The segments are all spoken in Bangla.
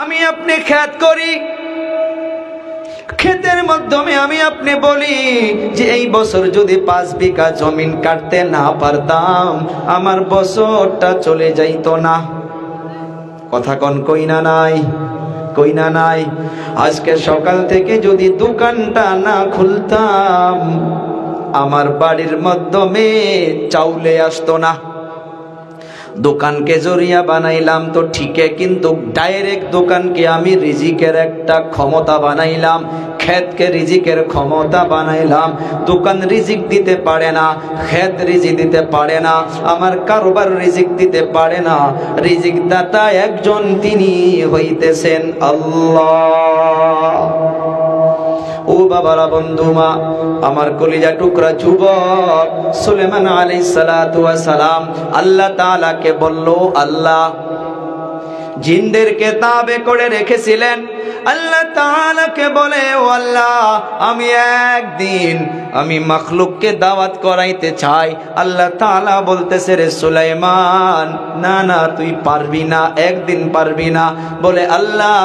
আমি আপনি খেত করি, ক্ষেতের মাধ্যমে আমি আপনি বলি যে এই বছর যদি 5 বিঘা জমিন কাটতে না পারতাম আমার বছরটা চলে যাইতো না। কথা কোন কই না নাই, কই না নাই। আজকে সকাল থেকে যদি দোকানটা না খুলতাম আমার বাড়ির মাধ্যমে চাউলে আসতো না। দোকানকে জরিয়া বানাইলাম তো ঠিকই, কিন্তু ডাইরেক্ট দোকানকে আমি রিজিকের একটা ক্ষমতা বানাইলাম, ক্ষেতকে রিজিকের ক্ষমতা বানাইলাম। দোকান রিজিক দিতে পারে না, ক্ষেত রিজিক দিতে পারে না, আমার কারোবার রিজিক দিতে পারে না। রিজিক দাতা একজন, তিনি হইতেছেন আল্লাহ। ও বাবারা, বন্ধুমা, আমার কলিজা টুকরা যুবক, সুলেমান আলাইহিস সালাতু ওয়াস সালাম আল্লাহ তাআলাকে বলল, আল্লাহ জিনদেরকে তাবে করে রেখেছিলেন। আল্লাহ তাআলাকে বলে, ও আল্লাহ আমি একদিন আমি মাখলুককে দাওয়াত করাইতে চাই। আল্লাহ তাআলা বলতেছে, রে সুলাইমান, না না তুই পারবি না, একদিন পারবি না। বলে, আল্লাহ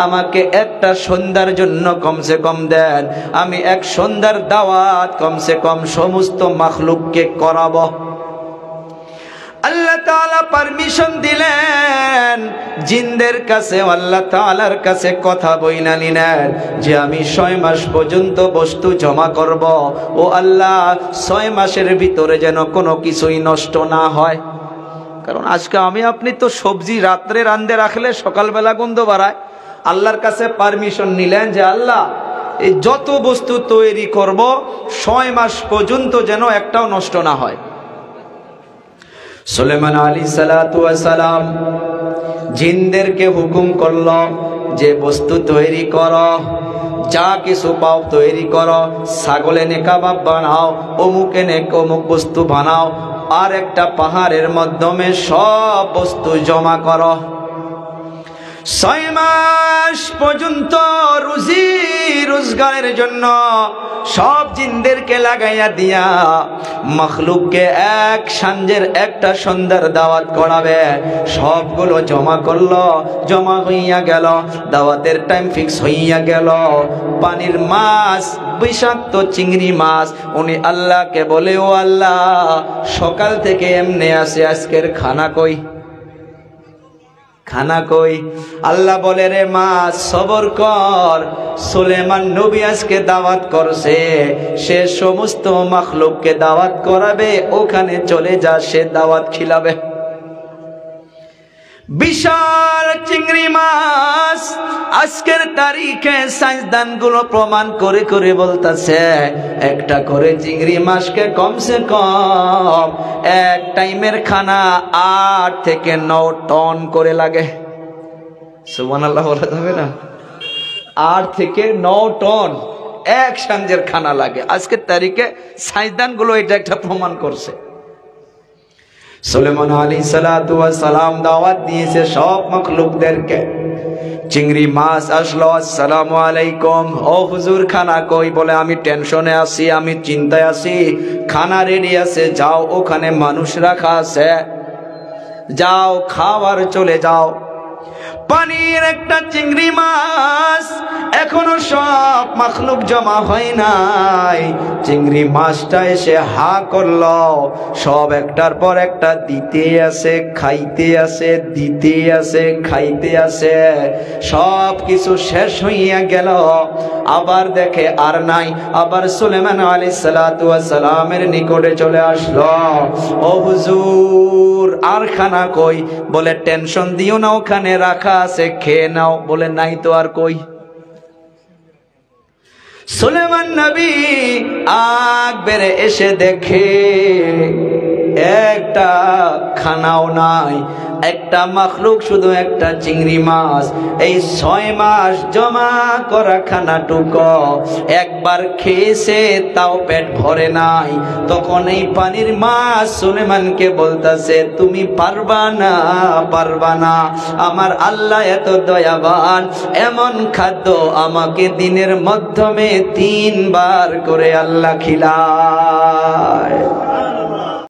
আমাকে একটা সন্ধ্যার জন্য কমসে কম দেন, আমি এক সন্ধ্যার দাওয়াত কমসে কম সমস্ত মাখলুককে করাবো। আল্লাহ তাআলা পারমিশন দিলেন জিনদের কাছে, আল্লাহ তাআলার কাছে কথা বইলা নিলেন যে আমি 6 মাস পর্যন্ত বস্তু জমা করব। ও আল্লাহ 6 মাসের ভিতরে যেন কোনো কিছুই নষ্ট না হয়। কারণ আজকে আমি আপনি তো সবজি রাত্রে রাঁধে রাখলে সকালবেলা গন্ধ বাড়ায়। আল্লাহর কাছে পারমিশন নিলেন যে আল্লাহ এই যত বস্তু তৈরি করব 6 মাস পর্যন্ত যেন একটাও নষ্ট না হয়। সুলেমান আলাইহিস সালাতু ওয়াস সালাম জিনদেরকে হুকুম করল যে বস্তু তৈরি করো, যা কিছু পাও তৈরি করো, ছাগলে নে কাবাব বানাও, অমুকে নে অমুক বস্তু বানাও, আর একটা পাহাড়ের মাধ্যমে সব বস্তু জমা করো। 6 মাস পর্যন্ত রুজি রোজগারের জন্য সব জিনদেরকে লাগাইয়া দিয়া মখলুককে এক সাঁঝের একটা সন্ধ্যার দাওয়াত করাবে। সবগুলো জমা করলো, জমা হইয়া গেল, দাওয়াতের টাইম ফিক্স হইয়া গেল। পানির মাছ, বিষাক্ত চিংড়ি মাছ, উনি আল্লাহকে বলে, ও আল্লাহ সকাল থেকে এমনি আছে, আজকের খানা কই, খানা কই? আল্লাহ বলে, রে মাছ সবর কর, সুলেমান নবী আজকে দাওয়াত করছে, সে সমস্ত মাখলুককে দাওয়াত করাবে, ওখানে চলে যা, সে দাওয়াত খিলাবে। বিশাল চিংড়ি মাছ আজকের তারিখে সাইন্সদানগুলো প্রমাণ করে করে বলতেছে একটা করে চিংড়ি মাছকে কমসে কম এক টাইমের খানা 8 থেকে 9 টন করে লাগে। সুবহানাল্লাহ বলা যাবে না? 8 থেকে 9 টন এক সাঁঝের খানা লাগে। আজকের তারিখে সাইন্সদানগুলো এটা একটা প্রমাণ করছে। সুলেমান আলাইহিস সালাতু ওয়াস সালাম দাওয়াত দিয়েছে সব মাখলুকদেরকে। চিংড়ি মাছ আসলো, আসসালামু আলাইকুম, ও হুজুর খানা কই? বলে, আমি টেনশনে আছি, আমি চিন্তায় আছি, খানা রেডি আছে, যাও ওখানে মানুষ রাখা আছে, যাও খাবার চলে যাও। পানির একটা চিংড়ি মাছ, এখনো সব মাখলুক জমা হয় নাই। চিংড়ি মাছটা এসে হা করলো, সব একটার পর একটা দিতে আছে, খাইতে আছে, দিতে আছে, খাইতে আছে, সব কিছু শেষ হইয়া গেল। আবার দেখে আর নাই, আবার সুলেমান আলাইহিস সালাতু ওয়াস সালামের নিকটে চলে আসলো, ও হুজুর আর খানা কই? বলে, টেনশন দিও না, ওখানে রাখা আছে, খেয়ে নাও। বলে, নাই তো আর কই? সুলেমান নবী আগ বেড়ে এসে দেখে একটা খানাও নাই, একটা মাখলুক, শুধু একটা চিংড়ি মাছ। এই 6 মাস জমা করা খানাটুকু একবার খেয়েছে, তাও পেট ভরে নাই। তখন এই পানির মাছ সুলেমানকে বলতেছে, তুমি পারবা না, পারবা না, আমার আল্লাহ এত দয়াবান, এমন খাদ্য আমাকে দিনের মাধ্যমে 3 বার করে আল্লাহ খিলায়।